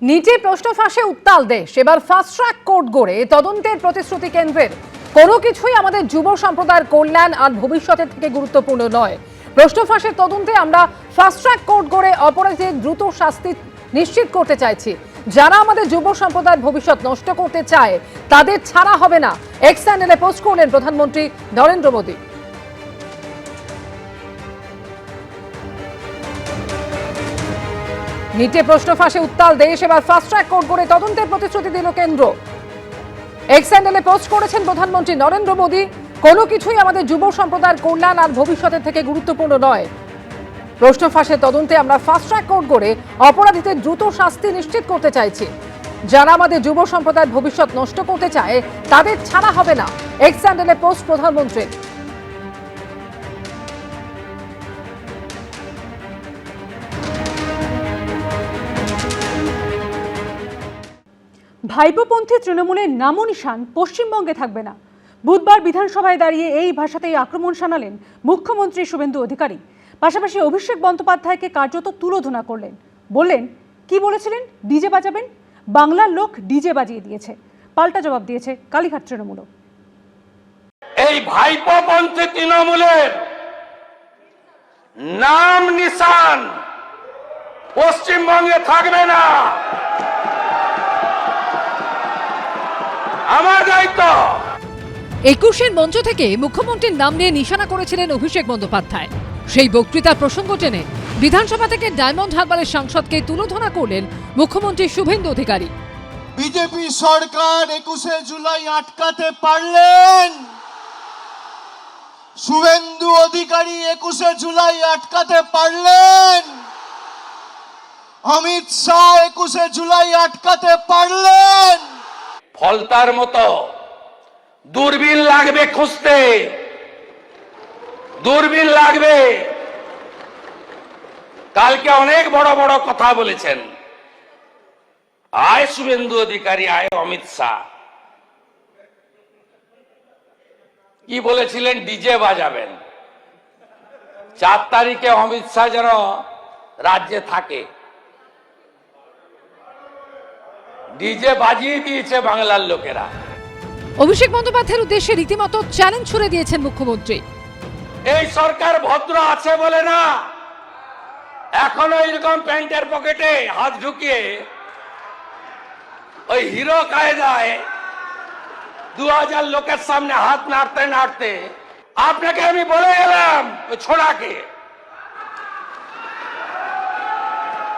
নিটে প্রশ্ন ফাঁসে উত্তাল দেশ, এবার ফাস্ট ট্র্যাক কোর্ট গড়ে তদন্তের প্রতিশ্রুতি কেন্দ্রের। কোনো কিছুই আমাদের যুব সম্প্রদায়ের কল্যাণ আর ভবিষ্যতের থেকে গুরুত্বপূর্ণ নয়। প্রশ্ন ফাঁসের তদন্তে আমরা ফাস্ট ট্র্যাক কোর্ট গড়ে অপরাধীদের দ্রুত শাস্তি নিশ্চিত করতে চাইছি। যারা আমাদের যুব সম্প্রদায়ের ভবিষ্যৎ নষ্ট করতে চায় তাদের ছাড়া হবে না, এক্স চ্যানেলে পোস্ট করলেন প্রধানমন্ত্রী নরেন্দ্র মোদী। নিটে প্রশ্ন ফাঁসে উত্তাল দেশ, এবার ফাস্ট ট্র্যাক কোর্ট গড়ে তদন্তের প্রতিশ্রুতি দিল কেন্দ্র। এক্স হ্যান্ডেলে পোস্ট করেছেন প্রধানমন্ত্রী নরেন্দ্র মোদী। কোনো কিছুই আমাদের যুব সম্প্রদায়ের কল্যাণ আর ভবিষ্যতের থেকে গুরুত্বপূর্ণ নয়। প্রশ্ন ফাঁসের তদন্তে আমরা ফাস্ট ট্র্যাক কোর্ট গড়ে অপরাধীদের দ্রুত শাস্তি নিশ্চিত করতে চাইছি। যারা আমাদের যুব সম্প্রদায়ের ভবিষ্যৎ নষ্ট করতে চায় তাদের ছাড়া হবে না, এক্স হ্যান্ডেলে পোস্ট প্রধানমন্ত্রীর। ভাইপোপন্থী তৃণমূলের নামো নিশান পশ্চিমবঙ্গে থাকবে না। বুধবার বিধানসভায় দাঁড়িয়ে এই ভাষাতেই আক্রমণ শানালেন মুখ্যমন্ত্রী শুভেন্দু অধিকারী। পাশাপাশি অভিষেক বন্দ্যোপাধ্যায়কে কার্যত তুলোধনা করলেন। বললেন, কি বলেছিলেন? ডিজে বাজাবেন? বাংলার লোক ডিজে বাজিয়ে দিয়েছে। পাল্টা জবাব দিয়েছে কালীঘাট তৃণমূল। এই ভাইপোপন্থী তৃণমূলের নাম নিশান পশ্চিমবঙ্গে থাকবে না। আমার দায়িত্ব। 21-এর মঞ্চ থেকে মুখ্যমন্ত্রীর নাম নিয়ে নিশানা করেছিলেন অভিষেক বন্দ্যোপাধ্যায়। সেই বক্তৃতার প্রসঙ্গ টেনে বিধানসভা থেকে ডায়মন্ড হারবারের সাংসদকে তুলোধনা করলেন মুখ্যমন্ত্রী শুভেন্দু অধিকারী। বিজেপি সরকার 21শে জুলাই আটকাতে পারলেন, শুভেন্দু অধিকারী 21শে জুলাই আটকাতে পারলেন, অমিত শাহ 21শে জুলাই আটকাতে পারলেন। ফলতার মতো দূরবীন লাগবে খুঁজতে, দূরবীন লাগবে। কালকে অনেক বড় বড় কথা বলেছেন, আয় শুভেন্দু অধিকারী, আয় অমিত শাহ। কি বলেছিলেন? ডিজে বাজাবেন। 4 তারিখে অমিত শাহ যেন রাজ্যে থাকে। ডিজে বাজিয়ে দিয়েছে বাংলার লোকেরা। অভিষেক বন্দ্যোপাধ্যায়ের উদ্দেশ্যে রীতিমতো চ্যালেঞ্জ ছুড়ে দিয়েছেন মুখ্যমন্ত্রী। এই সরকার ভদ্র আছে বলে না, এখনো এরকম প্যান্টের পকেটে হাত ঢুকিয়ে ওই হিরো কায়দায় 2000 লোকের সামনে হাত নাড়তে নাড়তে আপনাকে আমি বলে গেলাম, ওই ছোড়াকে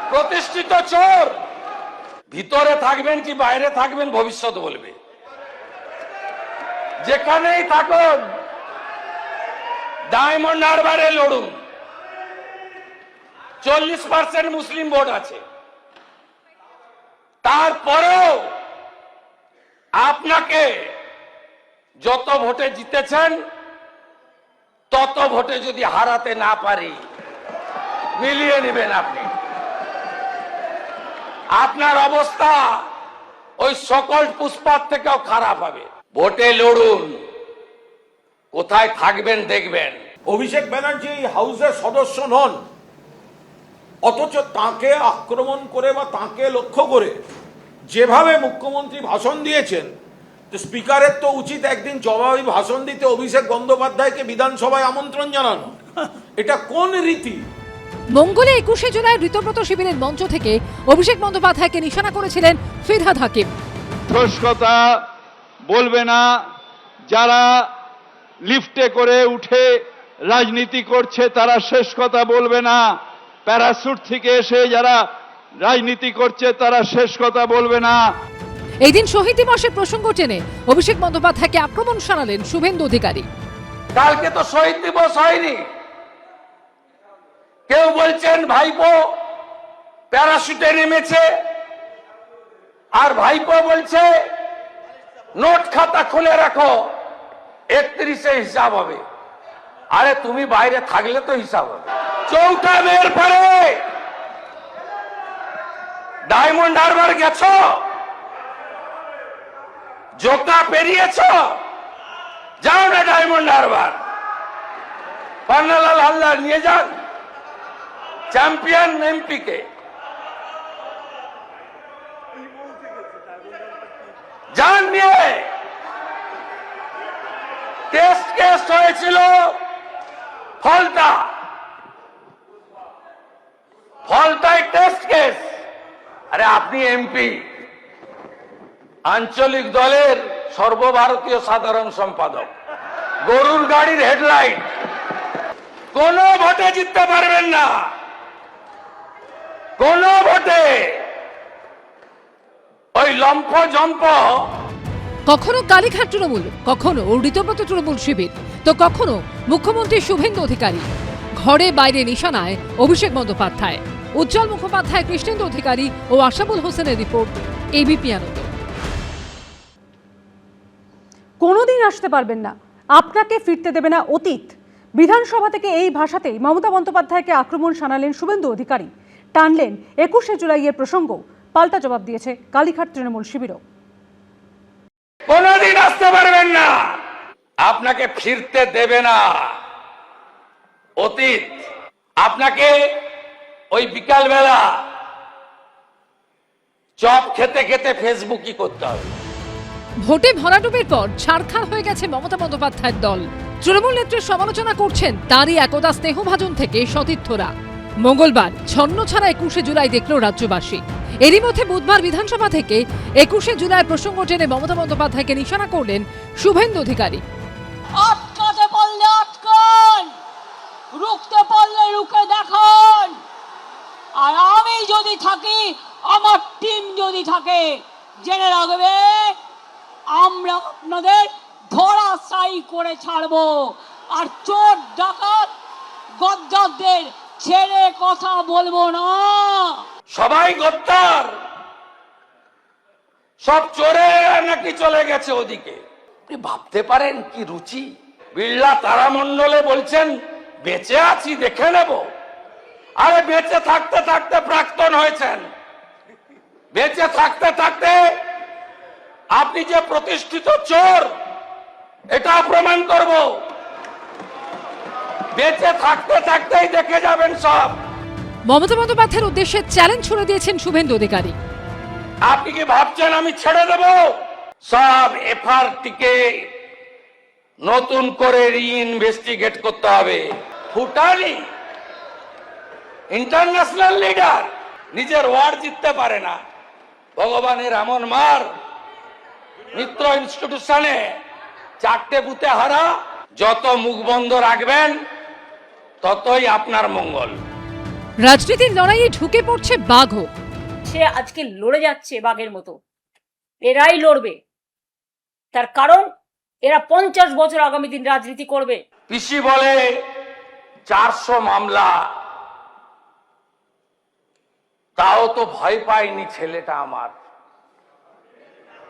প্রতিষ্ঠিত চোর। ভিতরে থাকবেন কি বাইরে থাকবেন ভবিষ্যৎ বলবে। যেখানেই থাকুন ডায়মন্ড হারবারে লড়ুন। 40% মুসলিম ভোট আছে, তারপরেও আপনাকে যত ভোটে জিতেছেন তত ভোটে যদি হারাতে না পারি, মিলিয়ে নেবেন আপনি। আপনার অবস্থা ওই সকল পুষ্পার থেকেও খারাপ হবে। ভোটে লড়ুন, কোথায় থাকবেন দেখবেন। অভিষেক ব্যানার্জি হাউসের সদস্য নন, অথচ তাকে আক্রমণ করে বা তাকে লক্ষ্য করে যেভাবে মুখ্যমন্ত্রী ভাষণ দিয়েছেন, তো স্পিকারের তো উচিত একদিন জবাবি ভাষণ দিতে অভিষেক বন্দ্যোপাধ্যায়কে বিধানসভায় আমন্ত্রণ জানানো। এটা কোন রীতি? মঙ্গলে 21শে জুলাই ঋতব্রত শিবিরের মঞ্চ থেকে অভিষেক বন্দ্যোপাধ্যায়কে নিশানা করেছিলেন ফিরহাদ হাকিম। ঠোস কথা বলবে না, যারা লিফটে করে উঠে রাজনীতি করছে তারা শেষ কথা বলবে না, প্যারাসুট থেকে এসে যারা রাজনীতি করছে তারা শেষ কথা বলবে না। এই দিন শহীদ দিবসের প্রসঙ্গ টেনে অভিষেক বন্দ্যোপাধ্যায়কে আক্রমণ শানালেন শুভেন্দু অধিকারী। কালকে তো শহীদ দিবস হয়নি। কেউ বলছেন ভাইপো প্যারাশুটে নেমেছে, আর ভাইপো বলছে নোট খাতা খুলে রাখো, 31-এ হিসাব হবে। আরে তুমি বাইরে থাকলে তো হিসাব হবে। 4টা মেয়ের পরে ডায়মন্ড হারবার গেছো, জোকা পেরিয়েছ, যাও না ডায়মন্ড হারবার। পান্নালাল হালদার নিয়ে যান চ্যাম্পিয়ন এমপি কে। অ্যারেস্ট হয়েছিল ফলতায় টেস্ট কেস। আরে আপনি এমপি, আঞ্চলিক দলের সর্বভারতীয় সাধারণ সম্পাদক, গরুর গাড়ির হেডলাইট, কোন ভোটে জিততে পারবেন না, কোন ভোটে। ওই লম্ফ জম্প। কখনো কালীঘাট তৃণমূল, কখনো ঋতব্রত তৃণমূল শিবির, তো কখনো মুখ্যমন্ত্রী শুভেন্দু অধিকারী। ঘরে বাইরে নিশানায় অভিষেক বন্দ্যোপাধ্যায়, উজ্জ্বল মুখোপাধ্যায়, কৃষ্ণেন্দু অধিকারী ও আশাবুল হোসেনের রিপোর্ট, এবিপি আনন্দ। কোনোদিন আসতে পারবেন না, আপনাকে ফিরতে দেবে না অতীত। বিধানসভা থেকে এই ভাষাতেই মমতা বন্দ্যোপাধ্যায়কে আক্রমণ শানালেন শুভেন্দু অধিকারী। টানলেন 21শে জুলাইয়ের প্রসঙ্গ। পাল্টা জবাব দিয়েছে কালীঘাট তৃণমূল শিবিরও। কোনদিন আসতে পারবেন না, আপনাকে ফিরতে দেবে না অতীত। আপনাকে ওই বিকালবেলা চপ খেতে খেতে ফেসবুকই করতে হবে। ভোটে ভরাডুবির পর ছাড়খাড় হয়ে গেছে মমতা বন্দ্যোপাধ্যায়ের দল। তৃণমূল নেত্রীর সমালোচনা করছেন তারই একদা স্নেহভাজন থেকে সতীর্থরা। মঙ্গলবার ছন্ন ছাড়া 21শে জুলাই দেখল রাজ্যবাসী। এরই মধ্যে বুধবার বিধানসভা থেকে 21শে জুলাইয়ের প্রসঙ্গ টেনে মমতা বন্দ্যোপাধ্যায়কে নিশানা করলেন শুভেন্দু অধিকারী। আটকাতে পারলে আটকান, রুখতে পারলে রুখে দেখান। আর আমি যদি থাকি, আমার টিম যদি থাকে, জেনে রাখবে আমরা আপনাদের ধরাশায়ী করে ছাড়বো। আর চোর ডাকাত গদ্দারদের ছেড়ে কথা বলবো না। সবাই গদ্দার, সব চোরে নাকি চলে গেছে ওদিকে। আপনি ভাবতে পারেন কি রুচি। বিড়লা তারামণ্ডলে বলছেন বেঁচে আছি, দেখে নেব। আরে বেঁচে থাকতে থাকতে প্রাক্তন হয়েছেন, বেঁচে থাকতে থাকতে আপনি যে প্রতিষ্ঠিত চোর এটা প্রমাণ করব। বেঁচে থাকতে থাকতেই দেখে যাবেন সব। মমতা বন্দ্যোপাধ্যায়ের উদ্দেশ্যে চ্যালেঞ্জ ছুড়ে দিয়েছেন শুভেন্দু অধিকারী। আপনি কি ভাবছেন আমি ছেড়ে দেব? সব এফআরটিকে নতুন করে রিইনভেস্টিগেট করতে হবে। ফুটানি ইন্টারন্যাশনাল লিডার, নিজের ওয়ার্ড জিততে পারে না। ভগবানের এমন মার, মিত্র ইনস্টিটিউশনে 4টে বুথে হারা। যত মুখ বন্ধ রাখবেন ততই আপনার মঙ্গল। রাজনীতির লড়াইয়ে ঢুকে পড়ছে বাঘও। সে আজকে লড়ে যাচ্ছে বাঘের মতো, এরাই লড়বে। তার কারণ এরা 50 বছর আগামী দিন রাজনীতি করবে। পিসি বলে 400 মামলা, তাও তো ভয় পায়নি ছেলেটা আমার।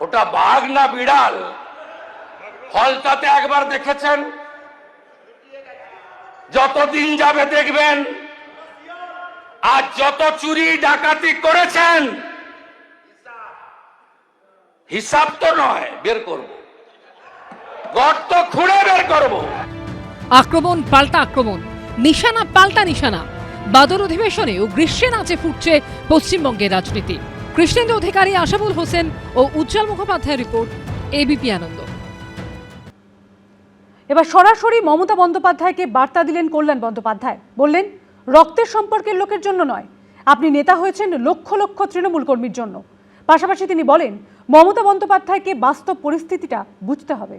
ওটা বাঘ না বিড়াল? ফলতাতে একবার দেখেছেন, যতদিন যাবে দেখবেন। আজ যত চুরি ডাকাতি করেছেন হিসাব তো নয়, বের করব, গর্ত খুঁড়ে বের করব। আক্রমণ পাল্টা আক্রমণ, নিশানা পাল্টা নিশানা। বাদল অধিবেশনে ও গ্রীষ্মে নাচে ফুটছে পশ্চিমবঙ্গের রাজনীতি। কৃষ্ণেন্দু অধিকারী, আশাবুল হোসেন ও উজ্জ্বল মুখোপাধ্যায়ের রিপোর্ট, এবিপি আনন্দ। এবার সরাসরি মমতা বন্দ্যোপাধ্যায়কে বার্তা দিলেন কল্যাণ বন্দ্যোপাধ্যায়। বললেন, রক্তের সম্পর্কের লোকের জন্য নয়, আপনি নেতা হয়েছেন লক্ষ লক্ষ তৃণমূল কর্মীর জন্য। পাশাপাশি তিনি বলেন, মমতা বন্দ্যোপাধ্যায়কে বাস্তব পরিস্থিতিটা বুঝতে হবে।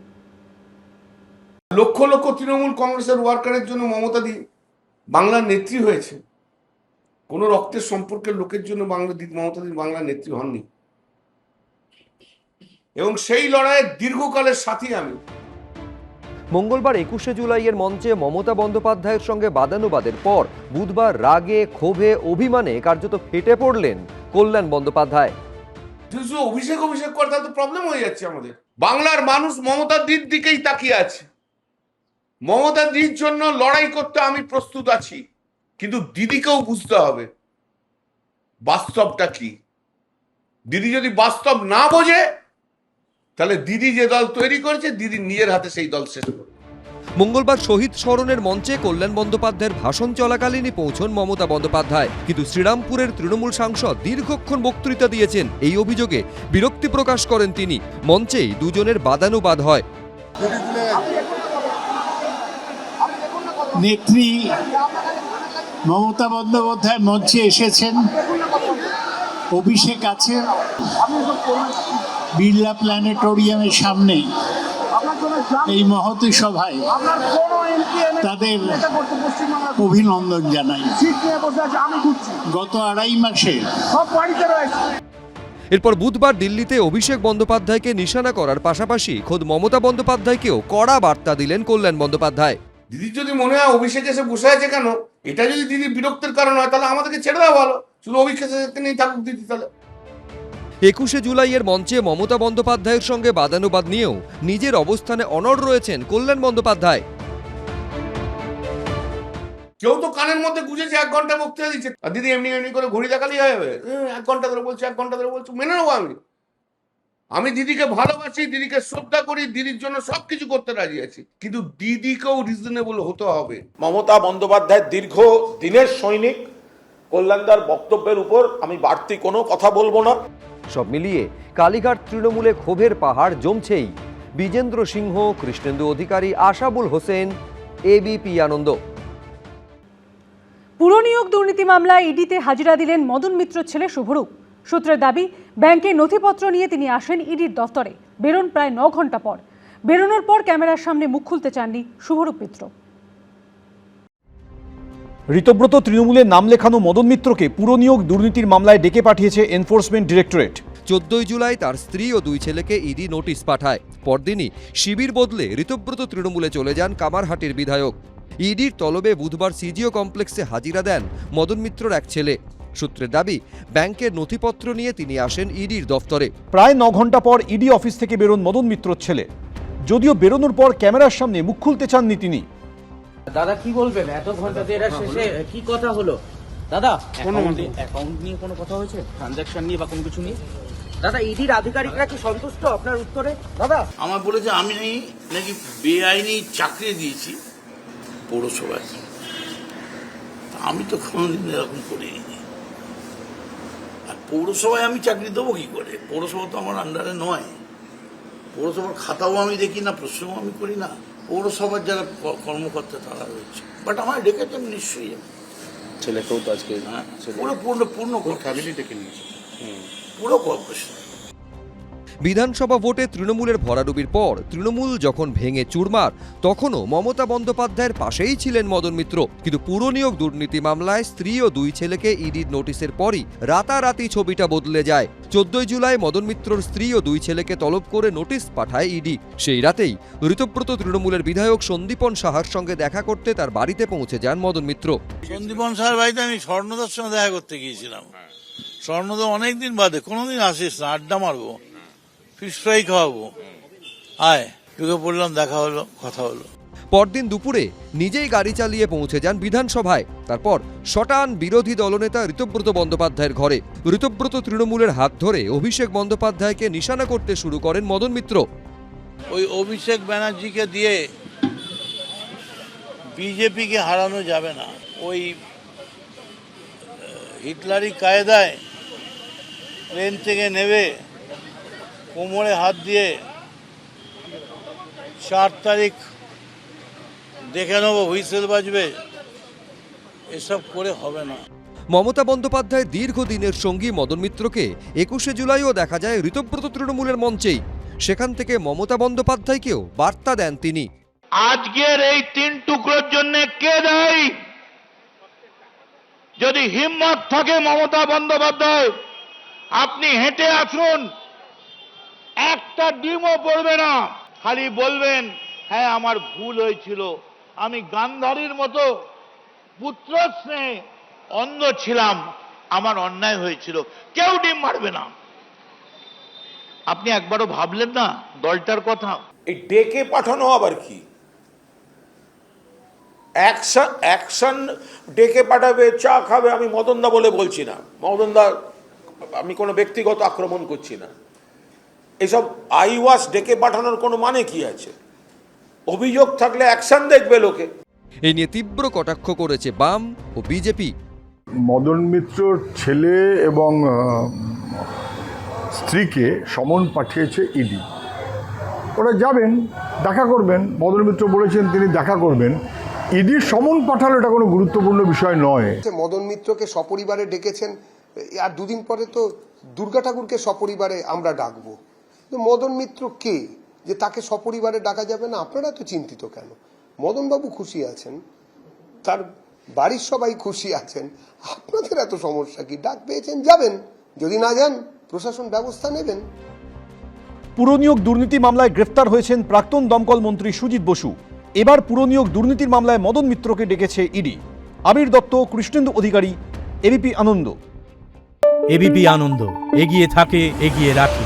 লক্ষ লক্ষ তৃণমূল কংগ্রেসের ওয়ার্কারের জন্য মমতা দি বাংলার নেত্রী হয়েছে। কোনো রক্তের সম্পর্কের লোকের জন্য মমতা দি বাংলার নেত্রী হননি। এবং সেই লড়াইয়ের দীর্ঘকালের সাথী আমি। মঙ্গলবার 21শে জুলাইয়ের মঞ্চে মমতা বন্দ্যোপাধ্যায়ের সঙ্গে বাদানুবাদের পর বুধবার রাগে, ক্ষোভে, অভিমানে কার্যত ফেটে পড়লেন কল্যাণ বন্দ্যোপাধ্যায়। অভিষেক করে তাহলে তো প্রবলেম হয়ে যাচ্ছে আমাদের। বাংলার মানুষ মমতা দির দিকেই তাকিয়ে আছে। মমতা দির জন্য লড়াই করতে আমি প্রস্তুত আছি, কিন্তু দিদিকেও বুঝতে হবে বাস্তবটা কি। দিদি যদি বাস্তব না বোঝে, তাহলে দিদি যে দল তৈরি করেছে, দিদি নিজের হাতে সেই দল শেষ করবে। মঙ্গলবার শহীদ স্মরণের মঞ্চে কল্যাণ বন্দ্যোপাধ্যায়ের ভাষণ চলাকালীনই পৌঁছন মমতা বন্দ্যোপাধ্যায়। কিন্তু শ্রীরামপুরের তৃণমূল সাংসদ দীর্ঘক্ষণ বক্তৃতা দিয়েছেন, এই অভিযোগে বিরক্তি প্রকাশ করেন তিনি। মঞ্চেই দুজনের বাদানুবাদ হয়। নেত্রী মমতা বন্দ্যোপাধ্যায় মঞ্চে এসেছেন, অভিষেক আছে বিড়লা প্ল্যানেটোরিয়ামের সামনে এই মহতী সভায়, তাদের অভিনন্দন জানাই। গত 2.5 মাসে এরপর বুধবার দিল্লিতে অভিষেক বন্দ্যোপাধ্যায়কে নিশানা করার পাশাপাশি খোদ মমতা বন্দ্যোপাধ্যায়কেও কড়া বার্তা দিলেন কল্যাণ বন্দ্যোপাধ্যায়। দিদির যদি মনে হয় অভিষেক এসে বসে আছে কেন, এটা যদি দিদির বিরক্তের কারণ হয়, তাহলে আমাদেরকে ছেড়ে দেওয়া ভালো, শুধু অভিষেককে নিয়ে থাকুক দিদি। তাহলে 21শে জুলাইয়ের মঞ্চে মমতা বন্দ্যোপাধ্যায়ের সঙ্গে বাদানুবাদ নিয়েও নিজের অবস্থানে অনড় রয়েছেন কল্যাণ বন্দ্যোপাধ্যায়। কেউ তো কানের মধ্যে গুঁজেছে 1 ঘন্টা বক্তৃতা দিচ্ছে, আর দিদি এমনি এমনি করে ঘড়ি দেখালেই হয়ে যাবে। 1 ঘন্টা ধরে বলছে, 1 ঘন্টা ধরে বলছে, মেনে নেবো। আমি দিদিকে ভালোবাসি, দিদিকে শ্রদ্ধা করি, দিদির জন্য সবকিছু করতে রাজি আছি, কিন্তু দিদিকেও রিজনেবল হতে হবে। মমতা বন্দ্যোপাধ্যায় দীর্ঘ দিনের সৈনিক, কল্যাণদার বক্তব্যের উপর আমি বাড়তি কোনো কথা বলবো না। সব মিলিয়ে কালীঘাট তৃণমূলে ক্ষোভের পাহাড় জমছেই। বিজেন্দ্র সিংহ, কৃষ্ণেন্দু অধিকারী, আশাবুল হোসেন, এবিপি আনন্দ। পুরনিয়োগ দুর্নীতি মামলায় ইডিতে হাজিরা দিলেন মদন মিত্রর ছেলে শুভরূপ। সূত্রের দাবি, ব্যাংকের নথিপত্র নিয়ে তিনি আসেন ইডির দফতরে। বেরোন প্রায় 9 ঘন্টা পর। বেরোনোর পর ক্যামেরার সামনে মুখ খুলতে চাননি শুভরূপ মিত্র। ঋতব্রত তৃণমূলের নাম লেখানো মদন মিত্রকে পুরনিয়োগ দুর্নীতির মামলায় ডেকে পাঠিয়েছে এনফোর্সমেন্ট ডিরেক্টরেট। 14 জুলাই তার স্ত্রী ও 2 ছেলেকে ইডি নোটিশ পাঠায়। পরদিনই শিবির বদলে ঋতব্রত তৃণমূলে চলে যান কামারহাটির বিধায়ক। ইডির তলবে বুধবার সিজিও কমপ্লেক্সে হাজিরা দেন মদন মিত্রর এক ছেলে। সূত্রের দাবি, ব্যাংকের নথিপত্র নিয়ে তিনি আসেন ইডির দফতরে। প্রায় 9 ঘন্টা পর ইডি অফিস থেকে বেরোন মদন মিত্রর ছেলে। যদিও বেরোনোর পর ক্যামেরার সামনে মুখ খুলতে চাননি তিনি। দাদা কি বলবেন, এত ঘন্টা দেড়া শেষে কি কথা হলো? দাদা অ্যাকাউন্ট নিয়ে কোনো কথা হয়েছে, ট্রানজাকশন নিয়ে বা কোনো কিছু নিয়ে? দাদা ইডির আধিকারিকরা কি সন্তুষ্ট আপনার উত্তরে? দাদা আমার বলেছে আমি নাকি বেআইনি চাকরি দিয়েছি পৌরসভায়। আমি তো কোনোদিন এরকম করিনি। আর পৌরসভায় আমি চাকরি দেবো কি করে? পৌরসভা তো আমার আন্ডারে নয়। পৌরসভার খাতাও আমি দেখি না, প্রশ্নও আমি করি না। পৌরসভার যারা কর্মকর্তা তারা রয়েছে, বাট আমার ডেকেছেন নিশ্চয়ই। ছেলেকেও তো আজকে পূর্ণ ফ্যামিলি ডেকে নিয়েছে, পুরো কোঅপারেশন। বিধানসভা ভোটে তৃণমূলের ভরাডুবির পর তৃণমূল যখন ভেঙে চুরমার, তখনও মমতা বন্দ্যোপাধ্যায়ের পাশেই ছিলেন মদন মিত্র। কিন্তু পুরনিয়োগ দুর্নীতি মামলায় স্ত্রী ও 2 ছেলেকে ইডির নোটিশের পরই রাতারাতি ছবিটা বদলে যায়। 14 জুলাই মদন মিত্রর স্ত্রী ও 2 ছেলেকে তলব করে নোটিশ পাঠায় ইডি। সেই রাতেই ঋতব্রত তৃণমূলের বিধায়ক সন্দীপন সাহার সঙ্গে দেখা করতে তার বাড়িতে পৌঁছে যান মদন মিত্র। সন্দীপন সাহার বাড়িতে আমি স্বর্ণদার সঙ্গে দেখা করতে গিয়েছিলাম। স্বর্ণদা অনেকদিন বাদে, কোনোদিন আসিস না, আড্ডা মারবো, ফিশ ফ্রাই খাওয়াবো, আয়। ঢুকে পড়লাম, দেখা হলো, কথা হলো। পরদিন দুপুরে নিজেই গাড়ি চালিয়ে পৌঁছে যান বিধানসভায়। তারপর শটান বিরোধী দলনেতা ঋতব্রত বন্দ্যোপাধ্যায়ের ঘরে। ঋতব্রত তৃণমূলের হাত ধরে অভিষেক বন্দ্যোপাধ্যায়কে নিশানা করতে শুরু করেন মদন মিত্র। ওই অভিষেক ব্যানার্জিকে দিয়ে বিজেপিকে হারানো যাবে না। ওই হিটলারি কায়দায় প্লেন থেকে নেবে, কোমরে হাত দিয়ে 4 তারিখ দেখে নেবো, হুইসেল বাজবে, এসব করে হবে না। মমতা বন্দ্যোপাধ্যায় দীর্ঘদিনের সঙ্গী মদন মিত্রকে 21শে জুলাইও দেখা যায় ঋতব্রত তৃণমূলের মঞ্চেই। সেখান থেকে মমতা বন্দ্যোপাধ্যায়কেও বার্তা দেন তিনি। আজকের এই 3 টুকরোর জন্য কে দায়ী? যদি হিম্মত থাকে মমতা বন্দ্যোপাধ্যায়, আপনি হেঁটে আসুন, একটা ডিমও পড়বে না, খালি বলবেন হ্যাঁ আমার ভুল হয়েছিল, আমি গান্ধারীর মতো পুত্র স্নেহে অন্ধ ছিলাম, আমার অন্যায় হয়েছিল। কেউ ডিম মারবে না। আপনি একবারও ভাবলেন না দলটার কথা? এই ডেকে পাঠানো আবার কি? অ্যাকশন ডেকে পাঠাবে, চা খাবে। আমি মদনদা বলে বলছি না, মদনদা আমি কোনো ব্যক্তিগত আক্রমণ করছি না। এইসব আইওয়াস ডেকে পাঠানোর কোনো মানে কি আছে? অভিযোগ থাকলে অ্যাকশন দেখবে লোকে। এই নিয়ে তীব্র কটাক্ষ করেছে বাম ও বিজেপি। মদন মিত্রর ছেলে এবং স্ত্রীকে সমন পাঠিয়েছে ইডি। ওরা যাবেন, দেখা করবেন। মদন মিত্র বলেছেন তিনি দেখা করবেন, ইডির সমন পাঠানো এটা কোনো গুরুত্বপূর্ণ বিষয় নয়। মদন মিত্রকে সপরিবারে ডেকেছেন, আর দুদিন পরে তো দুর্গা ঠাকুরকে সপরিবারে আমরা ডাকবো। মদন মিত্র কে যে তাকে সপরিবারে ডাকা যাবে না? আপনারা তো চিন্তিত কেন? মদনবাবু খুশি আছেন, তার বাড়ির সবাই খুশি আছেন, আপনাদের এত সমস্যা কি? ডাক পেয়েছেন, যাবেন, যদি না যান প্রশাসন ব্যবস্থা নেবেন। পুরনিয়োগ দুর্নীতি মামলায় গ্রেফতার হয়েছেন প্রাক্তন দমকল মন্ত্রী সুজিত বসু। এবার পুরনিয়োগ দুর্নীতির মামলায় মদন মিত্রকে ডেকেছে ইডি। আবির দত্ত, কৃষ্ণেন্দু অধিকারী, এবিপি আনন্দ। এবিপি আনন্দ, এগিয়ে থাকে, এগিয়ে রাখে।